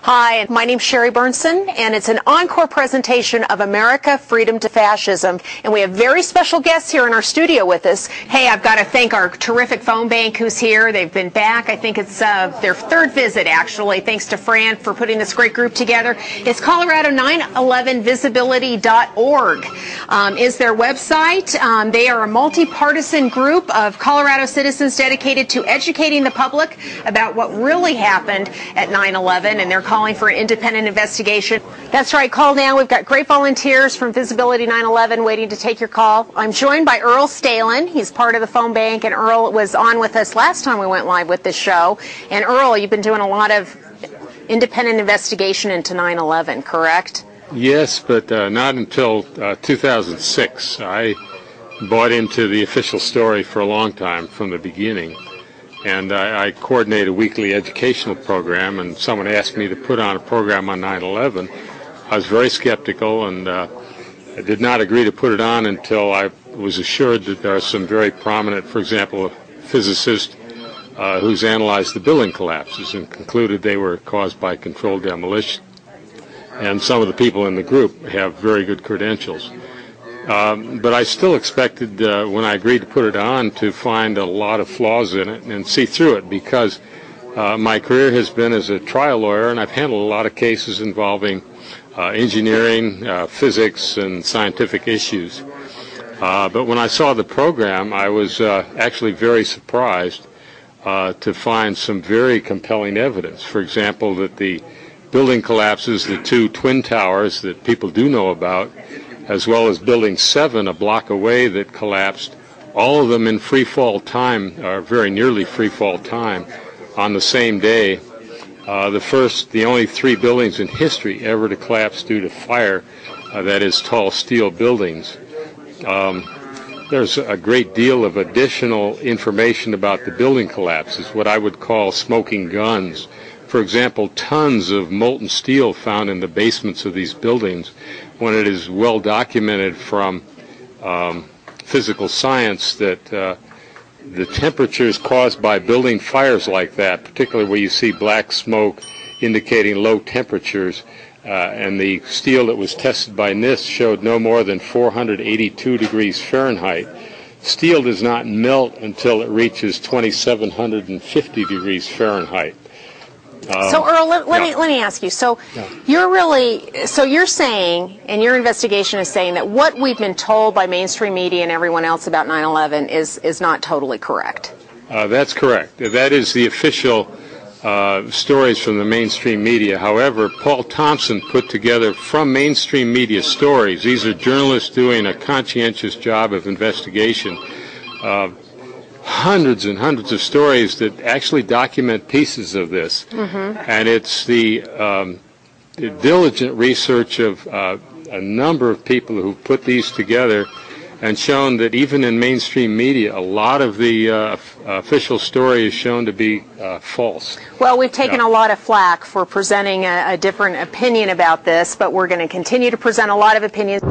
Hi, my name's Sherry Bernson, and it's an encore presentation of America, Freedom to Fascism. And we have very special guests here in our studio with us. Hey, I've got to thank our terrific phone bank who's here. They've been back. I think it's their third visit, actually. Thanks to Fran for putting this great group together. It's Colorado911visibility.org is their website. They are a multi-partisan group of Colorado citizens dedicated to educating the public about what really happened at 9/11, and they're calling for an independent investigation. That's right, call now. We've got great volunteers from Visibility 9/11 waiting to take your call. I'm joined by Earl Stalin. He's part of the phone bank, and Earl was on with us last time we went live with this show. And Earl, you've been doing a lot of independent investigation into 9/11, correct? Yes, but not until 2006. I bought into the official story for a long time from the beginning. And I coordinate a weekly educational program, and someone asked me to put on a program on 9/11. I was very skeptical, and I did not agree to put it on until I was assured that there are some very prominent, for example, physicists who's analyzed the building collapses and concluded they were caused by controlled demolition. And some of the people in the group have very good credentials. But I still expected, when I agreed to put it on, to find a lot of flaws in it and see through it, because my career has been as a trial lawyer, and I've handled a lot of cases involving engineering, physics, and scientific issues. But when I saw the program, I was actually very surprised to find some very compelling evidence. For example, that the building collapses, the two twin towers that people do know about, as well as Building 7, a block away, that collapsed, all of them in free fall time, or very nearly free fall time, on the same day. The only three buildings in history ever to collapse due to fire, that is, tall steel buildings. There's a great deal of additional information about the building collapses, what I would call smoking guns. For example, tons of molten steel found in the basements of these buildings, when it is well documented from physical science that the temperatures caused by building fires like that, particularly where you see black smoke indicating low temperatures, and the steel that was tested by NIST showed no more than 482 degrees Fahrenheit. Steel does not melt until it reaches 2,750 degrees Fahrenheit. So Earl, let me ask you. So you're saying, and your investigation is saying, that what we've been told by mainstream media and everyone else about 9/11 is not totally correct. That's correct. That is the official stories from the mainstream media. However, Paul Thompson put together from mainstream media stories. These are journalists doing a conscientious job of investigation. Hundreds and hundreds of stories that actually document pieces of this. And it's the diligent research of a number of people who put these together and shown that even in mainstream media, a lot of the official story is shown to be false. Well, we've taken a lot of flack for presenting a different opinion about this, but we're going to continue to present a lot of opinions.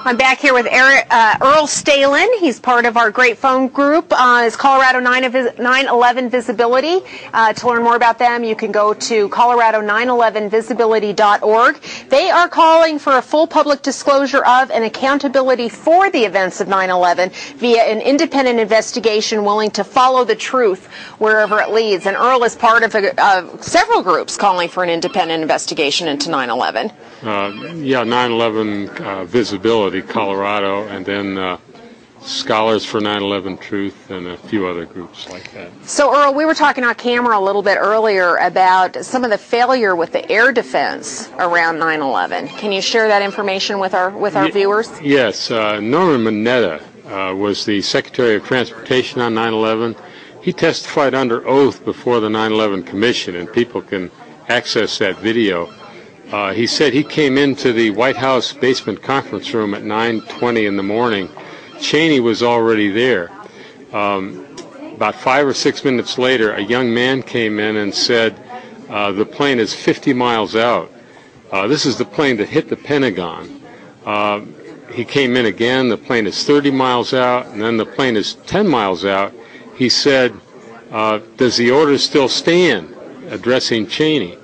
I'm back here with Earl Stalin. He's part of our great phone group. It's Colorado 9/11 Visibility. To learn more about them, you can go to Colorado911visibility.org. They are calling for a full public disclosure of and accountability for the events of 9/11 via an independent investigation willing to follow the truth wherever it leads. And Earl is part of several groups calling for an independent investigation into 9/11. 9/11 Visibility, Colorado, and then Scholars for 9/11 Truth, and a few other groups like that. So, Earl, we were talking on camera a little bit earlier about some of the failure with the air defense around 9/11. Can you share that information with our viewers? Yes. Norman Mineta was the Secretary of Transportation on 9/11. He testified under oath before the 9/11 Commission, and people can access that video. He said he came into the White House basement conference room at 9:20 in the morning. Cheney was already there. About 5 or 6 minutes later, a young man came in and said, the plane is 50 miles out. This is the plane that hit the Pentagon. He came in again, the plane is 30 miles out, and then the plane is 10 miles out. He said, does the order still stand, addressing Cheney?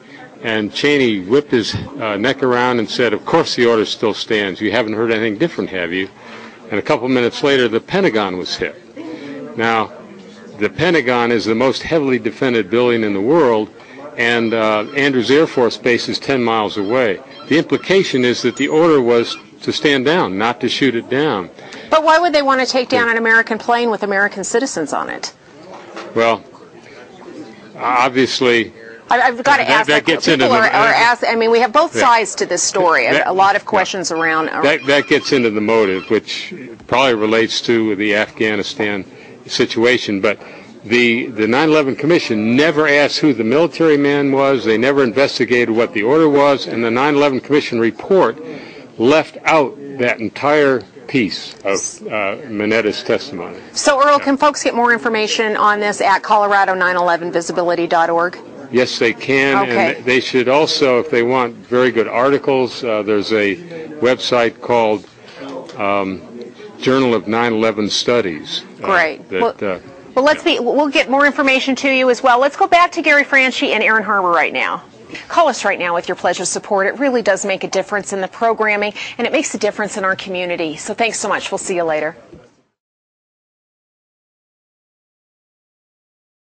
And Cheney whipped his neck around and said, of course the order still stands. You haven't heard anything different, have you? And a couple minutes later, the Pentagon was hit. Now, the Pentagon is the most heavily defended building in the world, and Andrews Air Force Base is 10 miles away. The implication is that the order was to stand down, not to shoot it down. But why would they want to take down an American plane with American citizens on it? Well, obviously, I've got to ask. That gets into I mean, we have both sides to this story. A lot of questions around. That gets into the motive, which probably relates to the Afghanistan situation. But the 9/11 Commission never asked who the military man was. They never investigated what the order was, and the 9/11 Commission report left out that entire piece of Minetta's testimony. So, Earl, can folks get more information on this at colorado911visibility.org? Yes, they can, okay. And they should also, if they want very good articles, there's a website called Journal of 9/11 Studies. Great. We'll get more information to you as well. Let's go back to Gary Franchi and Aaron Harbour right now. Call us right now with your pledge of support. It really does make a difference in the programming, and it makes a difference in our community. So thanks so much. We'll see you later.